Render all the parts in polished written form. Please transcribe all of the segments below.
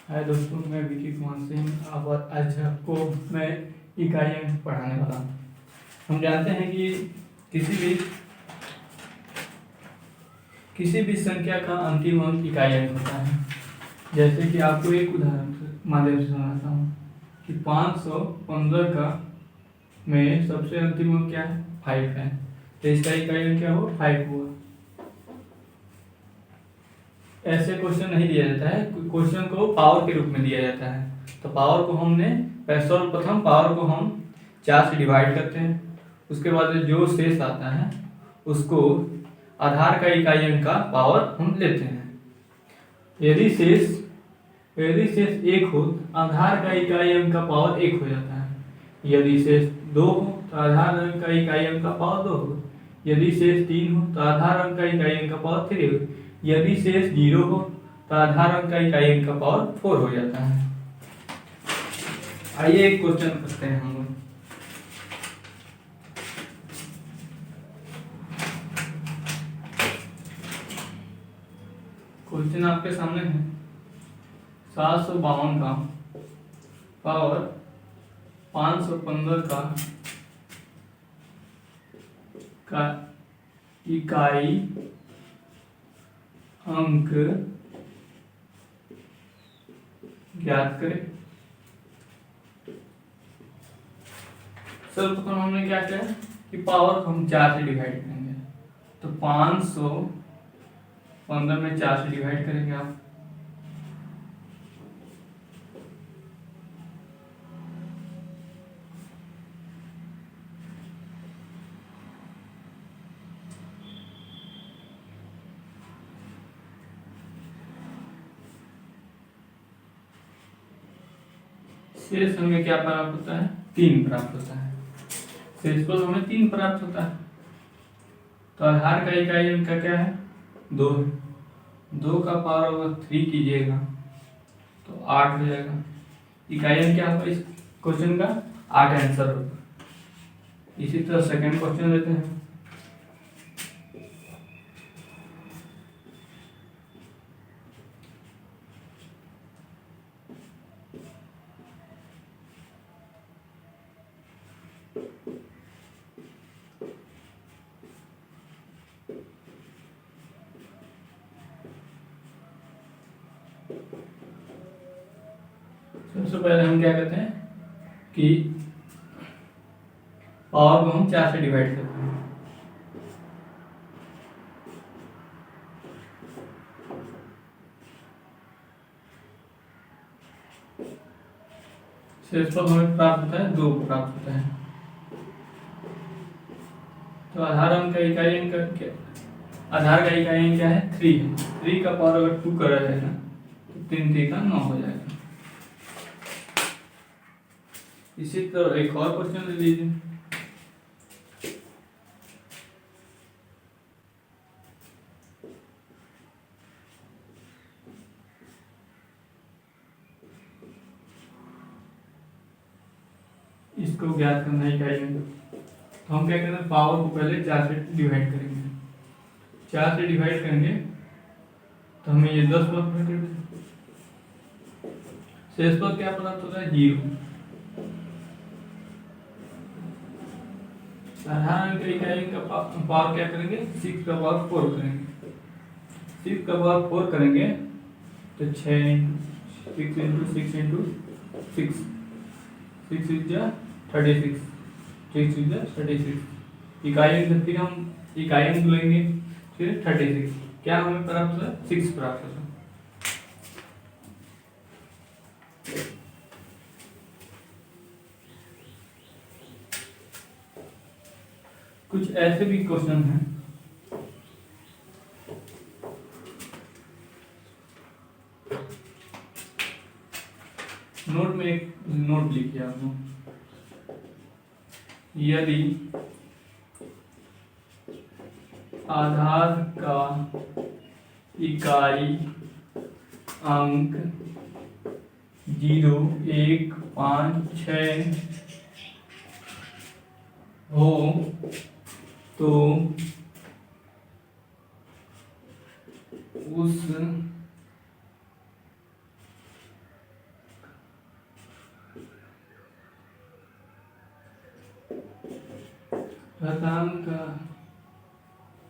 हाय दोस्तों, मैं विकी कुमार सिंह। अब आज आपको मैं इकाई अंक पढ़ाने वाला हूँ। हम जानते हैं कि किसी भी संख्या का अंतिम अंक इकाई अंक होता है। जैसे कि आपको एक उदाहरण के माध्यम से सुनाता हूँ कि 515 का में सबसे अंतिम अंक क्या है? 5 है, तो इसका इकाई अंक क्या हुआ? 5 हुआ। ऐसे क्वेश्चन नहीं दिया जाता है, क्वेश्चन को पावर के रूप में दिया जाता है। तो पावर को हमने सर्वप्रथम पावर को हम 4 से डिवाइड करते हैं। उसके बाद जो शेष आता है उसको आधार का इकाई अंक का पावर हम लेते हैं। यदि शेष 1 हो तो आधार का इकाई अंक का पावर 1 हो जाता है। यदि शेष 2 हो तो आधार अंक का इकाई अंक का पावर 2 हो। यदि शेष 3 हो तो आधार अंक का इकाई अंक का पावर 3 हो। यदि शेष 0 हो तो आधार अंक का इकाई अंक का पावर 4 हो जाता है। आइए एक क्वेश्चन करते हैं हम लोग। क्वेश्चन आपके सामने है 752 का पावर 515 का इकाई अंक ज्ञात करें। सर्वप्रथम हमने क्या किया कि पावर को हम 4 से डिवाइड करेंगे। तो 515 में 4 से डिवाइड करेंगे आप। शेष हमें क्या प्राप्त होता है? 3 प्राप्त होता है। शेष पर हमें 3 प्राप्त होता है। तो आधार का इकाई अंक का क्या है? 2 है। 2 का पावर अगर 3 कीजिएगा तो 8 हो जाएगा। इकाई अंक क्या होगा इस क्वेश्चन का? 8 आंसर होगा। इसी तरह सेकंड क्वेश्चन लेते हैं। सबसे पहले हम क्या करते हैं कि पावर को हम 4 से डिवाइड करते हैं। शेष पर हमें प्राप्त होता है 2 प्राप्त होता है। तो आधार अंक का इकाई अंक क्या? आधार का इकाई अंक क्या है? 3 है। 3 का पावर अगर 2 करा जाएगा तो 3 3 का 9 हो जाएगा। इसी तरह एक और क्वेश्चन ले लीजिए। इसको ज्ञात करना है इकाई अंक। तो हम क्या करेंगे? पावर को पहले 4 से डिवाइड करेंगे। 4 से डिवाइड करेंगे तो हमें ये 10 प्राप्त कर देगा। शेष पर क्या प्राप्त होता है? 0। आधार अंक इकाई का पावर क्या करेंगे? 6 का पावर 4 करेंगे। 6 का पावर 4 करेंगे तो 6 इंटू 6 इंटू 6 6 इज 36। 6 इज 36। इकाई अंक फिर हम इकाई अंक लेंगे, फिर 36। क्या हमें प्राप्त होता है? 6 प्राप्त होता है। कुछ ऐसे भी क्वेश्चन हैं नोट में, एक नोट लिखिए आप लोग। यदि आधार का इकाई अंक 0 1 5 6 हो तो उस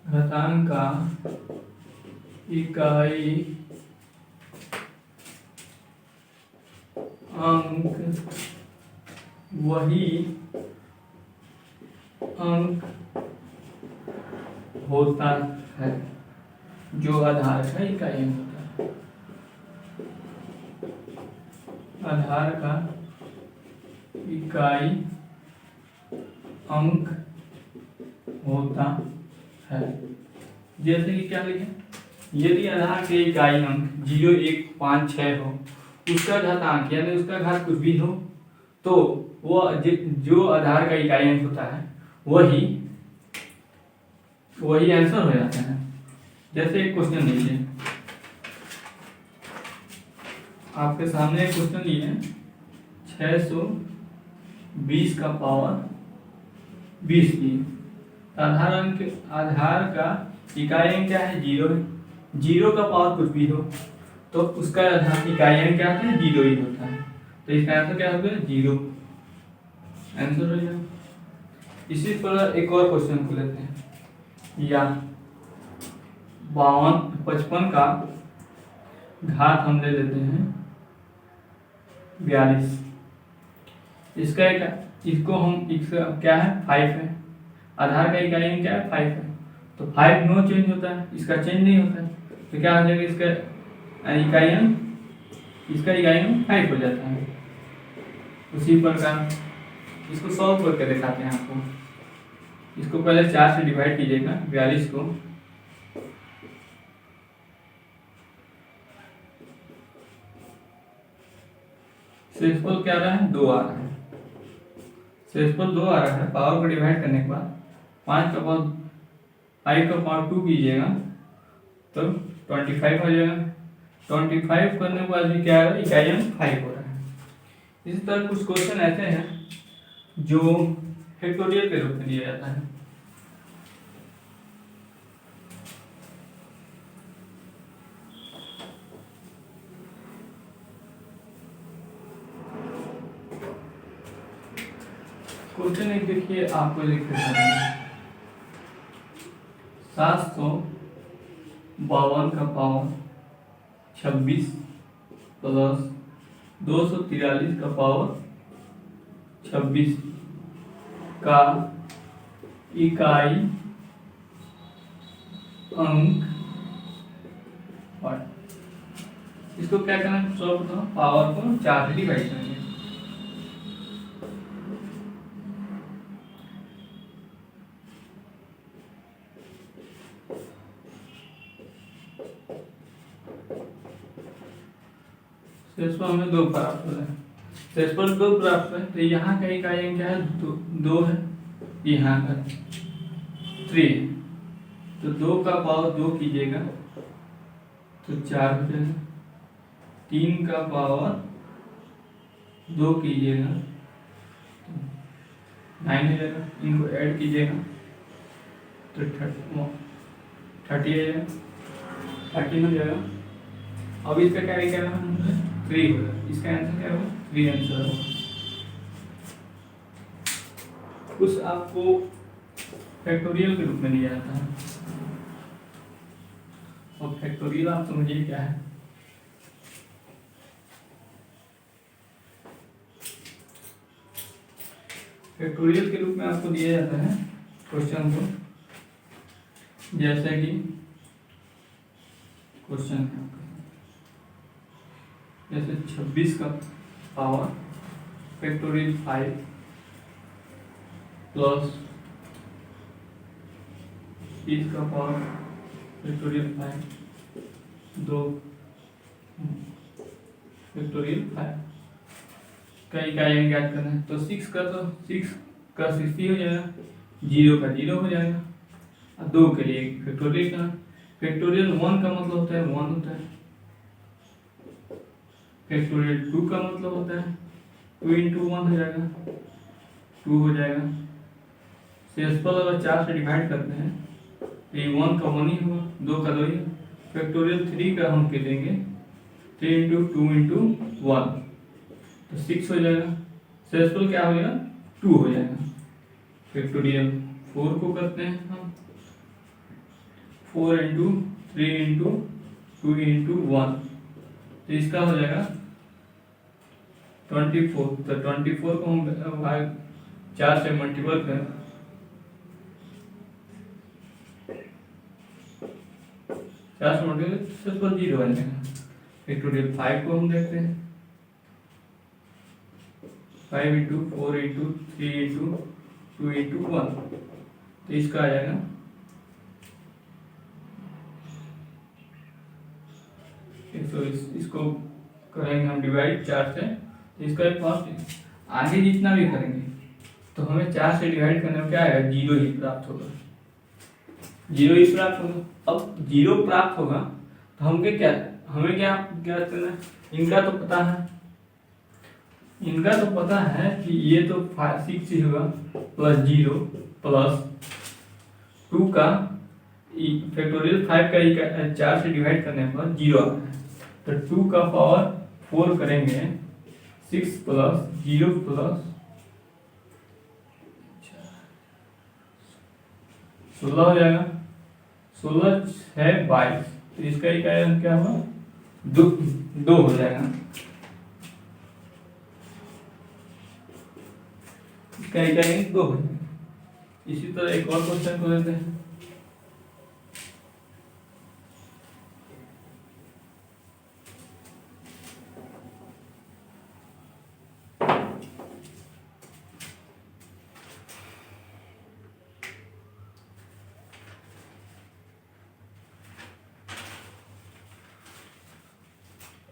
घातांक का इकाई अंक वही अंक होता है जो आधार का इकाई अंक होता है। आधार का इकाई अंक होता है। जैसे कि क्या लिखे, यदि आधार के इकाई अंक 0, 1, 5, 6 हो, उसका घातांक यानी उसका घात कुछ भी हो, तो वो जो आधार का इकाई अंक होता है वही आंसर हो जाता है। जैसे एक क्वेश्चन लीजिए, आपके सामने एक क्वेश्चन लिए 620 का पावर 20 की। आधार का इकाई अंक क्या है, 0 है। 0 का पावर कुछ भी हो तो उसका आधार इकाई अंक क्या होता है, 0 ही होता है। तो इसका आंसर क्या होगा, 0 आंसर हो जाएगा। इसी पर एक और क्वेश्चन को लेते हैं, या 55 का घात हम ले लेते हैं 42। इसका क्या है, 5 है। आधार का इकाई अंक क्या है, 5 है। तो 5 नो चेंज होता है, इसका चेंज नहीं होता है, तो क्या हो जाएगा, इसका इकाई अंक 5 हो जाता है। उसी प्रकार इसको सॉल्व करके दिखाते हैं आपको। इसको पहले 4 से डिवाइड कीजिएगा 42 को। शेषफल क्या आ रहा है, 2 आ रहा है। शेषफल 2 आ रहा है। पावर को डिवाइड करने के बाद 5 का पावर 2 कीजिएगा तो 25 हो जाएगा। 25 करने के बाद भी क्या है, इकाई अंक 5 हो रहा है। इसी तरह कुछ क्वेश्चन ऐसे हैं जो फैक्टोरियल के रूप में दिया जाता है। क्वेश्चन एक देखिए, आपको लिख के 752 का पावर 26 प्लस 243 का पावर 26 का इकाई अंक। इसको क्या करना है, पावर को 4 से डिवाइड करेंगे। शेषफल हमें 2 प्राप्त हो रहा है। शेषफल 2 प्राप्त है तो यहाँ का इकाई अंक क्या है, 2 है। यहाँ का 3, तो 2 का पावर 2 कीजिएगा तो 4 हो जाएगा। 3 का पावर 2 कीजिएगा तो 9 हो जाएगा। इनको ऐड कीजिएगा तो 30 हो जाएगा, 13 हो जाएगा। अब इसका क्या है, 3 होगा। इसका आंसर क्या होगा, 3 आंसर होगा। कुछ आपको फैक्टोरियल के रूप में दिया जाता है, और फैक्टोरियल आप समझिए क्या है। फैक्टोरियल के रूप में आपको दिया जाता है क्वेश्चन को, जैसे कि क्वेश्चन है जैसे 26 का पावर फैक्टोरियल 5 प्लस 30 का पावर फैक्टोरियल 5 2 फैक्टोरियल 5 का इकाई अंक ज्ञात करना है। तो 6 का 60 हो जाएगा, 0 का 0 हो जाएगा, और 2 के लिए फैक्टोरियल का। फैक्टोरियल 1 का मतलब होता है 1 होता है। फैक्टोरियल 2 का मतलब होता है 2 × 1 हो जाएगा, 2 हो जाएगा। शेषफल अगर 4 से डिवाइड करते हैं तो ये 1 का 1 ही होगा, 2 का 2 ही। फैक्टोरियल 3 का हम देंगे 3 × 2 × 1 तो 6 हो जाएगा। शेषफल क्या हो जाएगा, 2 हो जाएगा। फैक्टोरियल 4 को करते हैं हम 4 इंटू 3 इंटू 2 इंटू 1, तो इसका हो जाएगा 24। तो 24 को हम भाग 4 से मल्टीपल करें, 4 से मल्टीपल सब पर 0 बनेगा। फैक्टोरियल 5 को हम देखते हैं, 5 इंटू 4 इंटू 3 इंटू 2 इंटू 1, तो इसका आ जाएगा तो इसको करेंगे हम डिवाइड 4 से, तो इसका एक फर्स्ट आगे जितना भी करेंगे तो हमें 4 से डिवाइड करने में क्या आएगा, 0 ही प्राप्त होगा, 0 ही प्राप्त होगा। अब 0 प्राप्त होगा तो हमें क्या करना है, इनका तो पता है कि ये तो 6 ही होगा, प्लस 0 प्लस 2 का फैक्टोरियल 5 का 4 से डिवाइड करने पर 0 आता है, तो 2 का पावर 4 करेंगे, 6 प्लस 0 प्लस 16 हो जाएगा, 16 है 22, तो इसका इकाई क्या हुआ, 2 हो जाएगा। इसका इकाई 2 हो जाएगा। इसी तरह एक और क्वेश्चन को लेते हैं।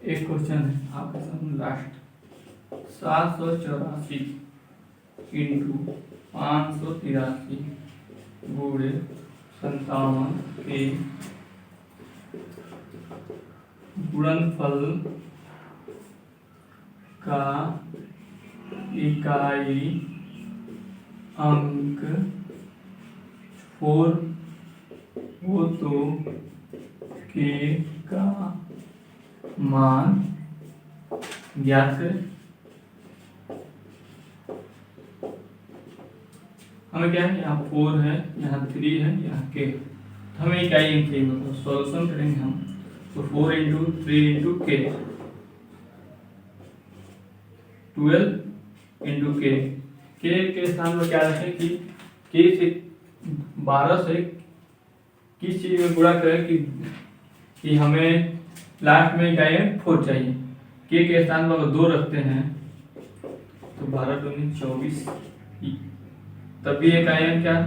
एक क्वेश्चन है आपके सामने लास्ट, 784 इंटू 583 गुणे 57 के गुणनफल का इकाई अंक 4 हो तो के का मान ज्ञात करें। हमें क्या है, यहाँ 4 है, यहाँ 3 है, यहाँ के, तो हमें इकाई अंक चाहिए, मतलब सॉल्यूशन करेंगे हम, तो 4 इंटू 3 इंटू के, 12 इंटू के स्थान पर क्या रखें कि के से 12 से किस चीज में गुणा करें कि हमें लास्ट में इकाई अंक 4 चाहिए। के स्थान पर अगर 2 रखते हैं तो 12 दूनी 24, तब भी इकाई अंक क्या है,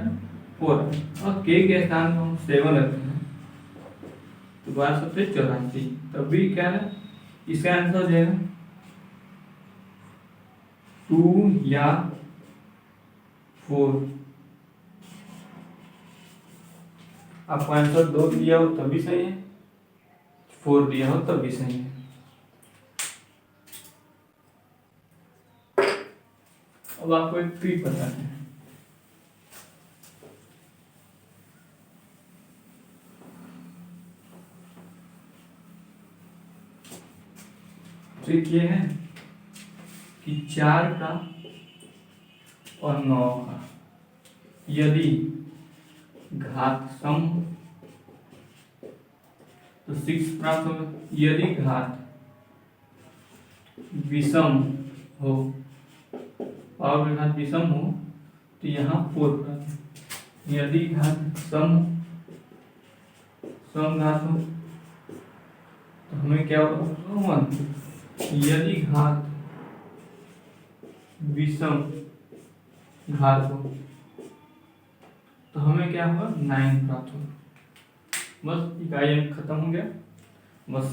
4, और के स्थान पर हम 7 रखते हैं तो 12 7 84, तब भी क्या है, इसका आंसर हो जाएगा 2 या 4। आपको आंसर 2 दिया हो तब भी सही है, 4 दिया हो तब भी सही है। अब आपको एक ट्रिक बताते हैं। ट्रिक ये है कि 4 का और 9 का यदि घात सम तो 6 प्राप्त होगा, यदि घात विषम हो, पावर का घात विषम हो तो यहाँ 4 प्राप्त हो, यदि घात सम घात हो तो हमें क्या होगा 1, यदि घात विषम घात हो तो हमें क्या होगा 9 प्राप्त होगा। बस इकाई अंक खत्म हो गया, बस